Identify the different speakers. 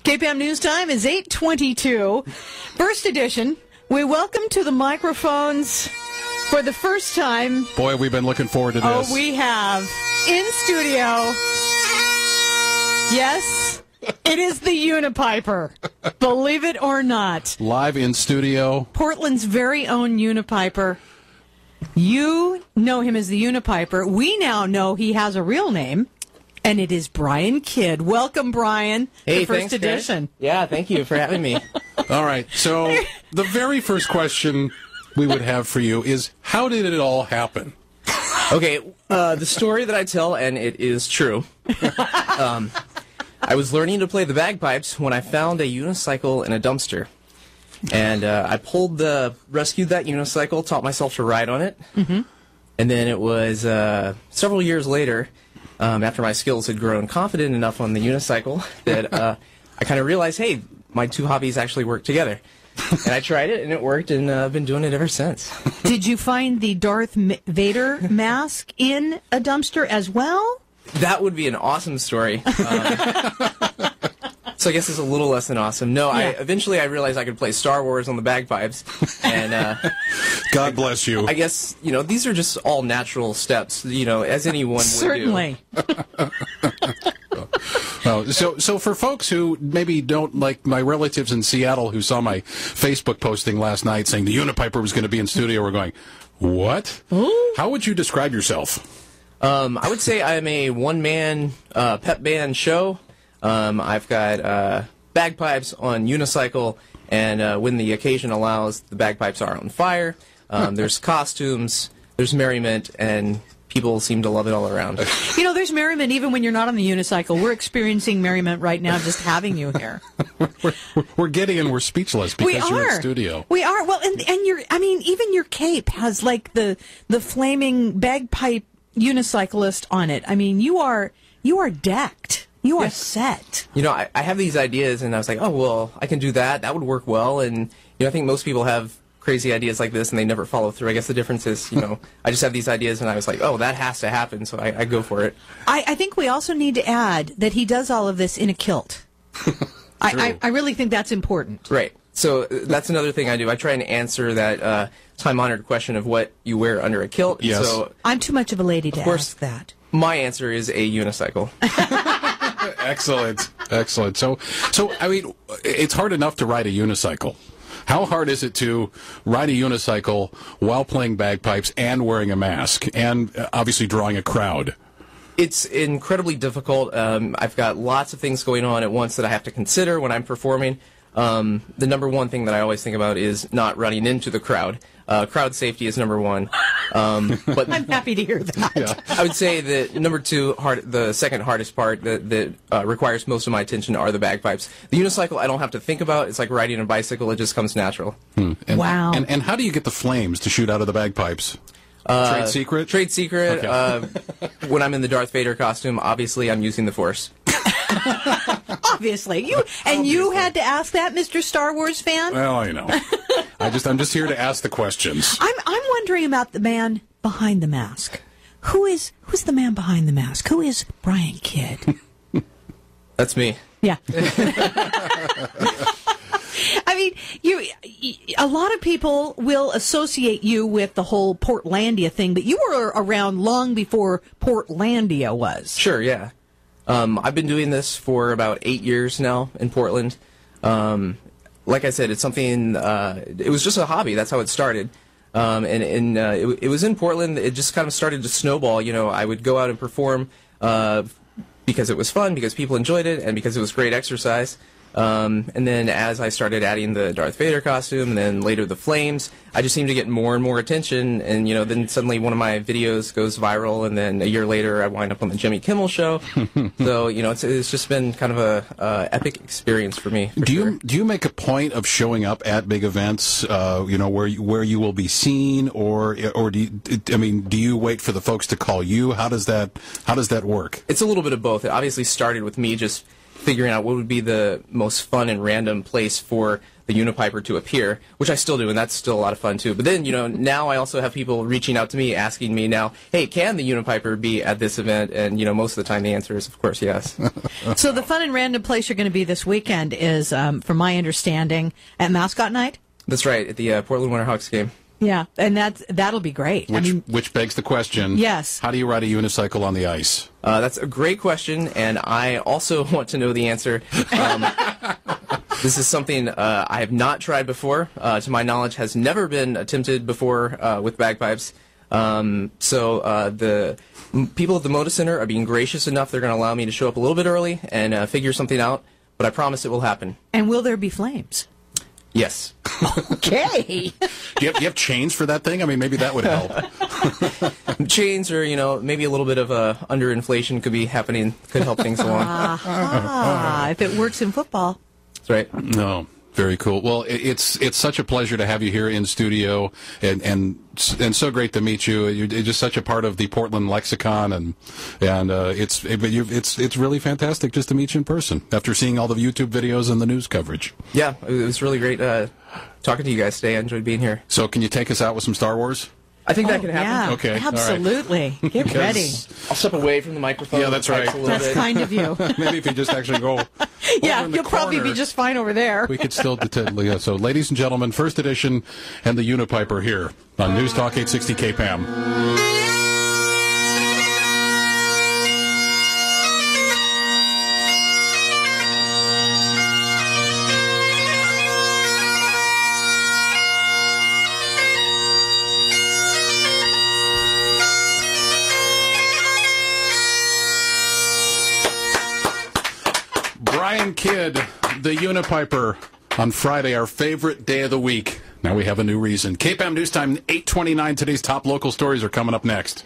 Speaker 1: KPAM News Time is 8:22. First edition. We welcome to the microphones for the first time.
Speaker 2: Boy, we've been looking forward to this.
Speaker 1: Oh, we have. In studio. Yes, it is the Unipiper. Believe it or not.
Speaker 2: Live in studio.
Speaker 1: Portland's very own Unipiper. You know him as the Unipiper. We now know he has a real name, and it is Brian Kidd. Welcome, Brian,
Speaker 3: hey,
Speaker 1: to First
Speaker 3: thanks,
Speaker 1: Edition.
Speaker 3: Guys. Yeah, thank you for having me.
Speaker 2: All right, so the very first question we would have for you is, how did it all happen?
Speaker 3: Okay, the story that I tell, and it is true. I was learning to play the bagpipes when I found a unicycle in a dumpster. And I rescued that unicycle, taught myself to ride on it. Mm-hmm. And then it was several years later, after my skills had grown confident enough on the unicycle, that I kind of realized, hey, my two hobbies actually work together. And I tried it, and it worked, and I've been doing it ever since.
Speaker 1: Did you find the Darth Vader mask in a dumpster as well?
Speaker 3: That would be an awesome story. So I guess it's a little less than awesome. No,
Speaker 1: yeah.
Speaker 3: Eventually I realized I could play Star Wars on the bagpipes. And
Speaker 2: God bless you.
Speaker 3: I guess, these are just all natural steps, as anyone would do.
Speaker 1: Certainly.
Speaker 2: So for folks who maybe don't, like my relatives in Seattle who saw my Facebook posting last night saying the Unipiper was going to be in studio, we're going, what?
Speaker 1: Ooh.
Speaker 2: How would you describe yourself?
Speaker 3: I would say I'm a one-man pep band show. I've got bagpipes on unicycle, and when the occasion allows, the bagpipes are on fire. There's costumes, there's merriment, and people seem to love it all around.
Speaker 1: There's merriment even when you're not on the unicycle. We're experiencing merriment right now just having you here.
Speaker 2: We're giddy and we're speechless because you're in studio.
Speaker 1: We are. Well, and even your cape has like the flaming bagpipe unicyclist on it. I mean, you are decked. You are set.
Speaker 3: I have these ideas, and I was like, oh, well, I can do that. That would work well. And, I think most people have crazy ideas like this, and they never follow through. I guess the difference is, I just have these ideas, and I was like, oh, that has to happen, so I go for it.
Speaker 1: I think we also need to add that he does all of this in a kilt. I really think that's important.
Speaker 3: Right. So that's another thing I do. I try and answer that time-honored question of what you wear under a kilt.
Speaker 2: Yes.
Speaker 3: So,
Speaker 1: I'm too much of a lady to ask that.
Speaker 3: My answer is a unicycle.
Speaker 2: Excellent. So I mean, it's hard enough to ride a unicycle. How hard is it to ride a unicycle while playing bagpipes and wearing a mask and obviously drawing a crowd?
Speaker 3: It's incredibly difficult. I've got lots of things going on at once that I have to consider when I'm performing. The number one thing that I always think about is not running into the crowd. Crowd safety is number one. But
Speaker 1: I'm happy to hear that.
Speaker 2: Yeah.
Speaker 3: I would say that number two, the second hardest part that requires most of my attention are the bagpipes. The unicycle I don't have to think about. It's like riding a bicycle. It just comes natural.
Speaker 1: Wow.
Speaker 2: And how do you get the flames to shoot out of the bagpipes? Trade secret?
Speaker 3: Trade secret.
Speaker 2: Okay.
Speaker 3: When I'm in the Darth Vader costume, obviously I'm using the Force.
Speaker 1: Obviously. You had to ask that, Mr. Star Wars fan?
Speaker 2: Well, I know. I'm just here to ask the questions.
Speaker 1: I'm wondering about the man behind the mask. Who's the man behind the mask? Who is Brian Kidd?
Speaker 3: That's me.
Speaker 1: Yeah. I mean, a lot of people will associate you with the whole Portlandia thing, but you were around long before Portlandia was.
Speaker 3: Sure, yeah. I've been doing this for about 8 years now in Portland. Like I said, it's something, it was just a hobby. That's how it started. It was in Portland. It just kind of started to snowball. I would go out and perform because it was fun, because people enjoyed it, and because it was great exercise. And then as I started adding the Darth Vader costume, and then later the flames, I just seemed to get more and more attention. And, then suddenly one of my videos goes viral, and then a year later I wind up on the Jimmy Kimmel Show. So, it's just been kind of a epic experience for me.
Speaker 2: Do you make a point of showing up at big events, where you will be seen, or do you wait for the folks to call you? How does that work?
Speaker 3: It's a little bit of both. It obviously started with me just figuring out what would be the most fun and random place for the Unipiper to appear, which I still do, and that's still a lot of fun too. But then, now I also have people reaching out to me, asking me now, hey, can the Unipiper be at this event? And, most of the time the answer is, of course, yes.
Speaker 1: So the fun and random place you're going to be this weekend is, from my understanding, at Mascot Night?
Speaker 3: That's right, at the Portland Winterhawks game.
Speaker 1: Yeah, and that'll be great.
Speaker 2: Which begs the question,
Speaker 1: yes.
Speaker 2: How do you ride a unicycle on the ice?
Speaker 3: That's a great question, and I also want to know the answer. This is something I have not tried before. To my knowledge, has never been attempted before with bagpipes. So the people at the Moda Center are being gracious enough. They're going to allow me to show up a little bit early and figure something out, but I promise it will happen.
Speaker 1: And will there be flames?
Speaker 3: Yes.
Speaker 1: Okay.
Speaker 2: Do you have chains for that thing? I mean, maybe that would help.
Speaker 3: Chains or, maybe a little bit of underinflation could be happening, could help things along.
Speaker 1: If it works in football.
Speaker 3: That's right.
Speaker 2: No. Very cool. Well, it's such a pleasure to have you here in studio, and so great to meet you. You're just such a part of the Portland lexicon, and it's really fantastic just to meet you in person after seeing all the YouTube videos and the news coverage.
Speaker 3: Yeah, it was really great talking to you guys today. I enjoyed being here.
Speaker 2: So, can you take us out with some Star Wars?
Speaker 3: I think that can happen.
Speaker 1: Yeah,
Speaker 2: okay,
Speaker 1: absolutely. Right. Get ready.
Speaker 3: I'll step away from the microphone.
Speaker 2: Yeah, that's right.
Speaker 1: That's kind of you.
Speaker 2: Maybe if you just actually go.
Speaker 1: Yeah, you'll probably be just fine over there.
Speaker 2: We could still so, ladies and gentlemen, first edition and the Unipiper here on News Talk 860 KPAM. Brian Kidd, the Unipiper, on Friday, our favorite day of the week. Now we have a new reason. KPAM News Time, 8:29. Today's top local stories are coming up next.